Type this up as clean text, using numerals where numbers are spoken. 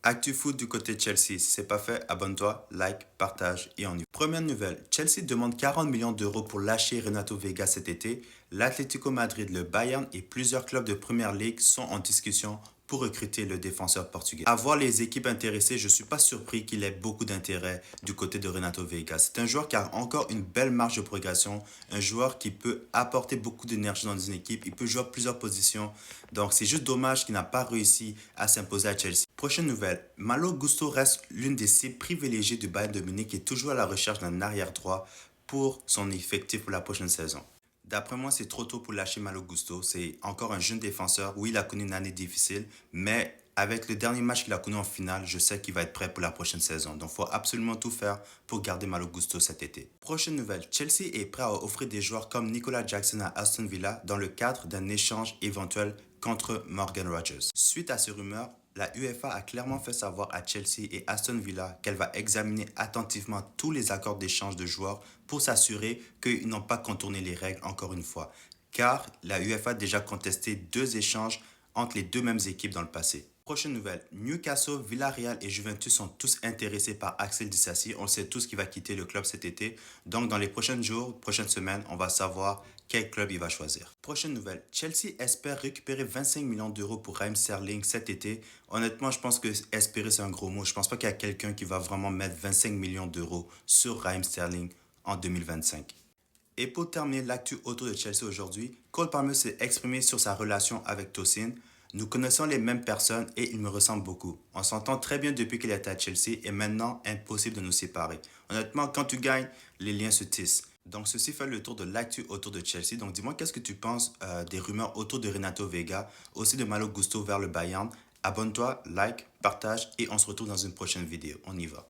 Actu foot du côté de Chelsea. Si c'est pas fait, abonne-toi, like, partage et on y va. Première nouvelle, Chelsea demande 40 millions d'euros pour lâcher Renato Vega cet été. L'Atlético Madrid, le Bayern et plusieurs clubs de Première Ligue sont en discussion pour recruter le défenseur portugais. À voir les équipes intéressées, je ne suis pas surpris qu'il ait beaucoup d'intérêt du côté de Renato Vega. C'est un joueur qui a encore une belle marge de progression, un joueur qui peut apporter beaucoup d'énergie dans une équipe, il peut jouer à plusieurs positions. Donc c'est juste dommage qu'il n'a pas réussi à s'imposer à Chelsea. Prochaine nouvelle, Malo Gusto reste l'une des cibles privilégiées du Bayern de Munich et est toujours à la recherche d'un arrière droit pour son effectif pour la prochaine saison. D'après moi, c'est trop tôt pour lâcher Malo Gusto. C'est encore un jeune défenseur. Oui, il a connu une année difficile, mais avec le dernier match qu'il a connu en finale, je sais qu'il va être prêt pour la prochaine saison. Donc, il faut absolument tout faire pour garder Malo Gusto cet été. Prochaine nouvelle, Chelsea est prêt à offrir des joueurs comme Nicolas Jackson à Aston Villa dans le cadre d'un échange éventuel contre Morgan Rogers. Suite à ces rumeurs, la UEFA a clairement fait savoir à Chelsea et Aston Villa qu'elle va examiner attentivement tous les accords d'échange de joueurs pour s'assurer qu'ils n'ont pas contourné les règles encore une fois, car la UEFA a déjà contesté 2 échanges entre les 2 mêmes équipes dans le passé. Prochaine nouvelle, Newcastle, Villarreal et Juventus sont tous intéressés par Axel Disasi. On sait tous qu'il va quitter le club cet été. Donc dans les prochains jours, prochaines semaines, on va savoir quel club il va choisir. Prochaine nouvelle, Chelsea espère récupérer 25 millions d'euros pour Raheem Sterling cet été. Honnêtement, je pense que espérer c'est un gros mot. Je pense pas qu'il y a quelqu'un qui va vraiment mettre 25 millions d'euros sur Raheem Sterling en 2025. Et pour terminer l'actu autour de Chelsea aujourd'hui, Cole Palmer s'est exprimé sur sa relation avec Tosin. Nous connaissons les mêmes personnes et il me ressemble beaucoup. On s'entend très bien depuis qu'il était à Chelsea et maintenant impossible de nous séparer. Honnêtement, quand tu gagnes, les liens se tissent. Donc ceci fait le tour de l'actu autour de Chelsea. Donc dis-moi qu'est-ce que tu penses des rumeurs autour de Renato Vega, aussi de Malo Gusto vers le Bayern. Abonne-toi, like, partage et on se retrouve dans une prochaine vidéo. On y va.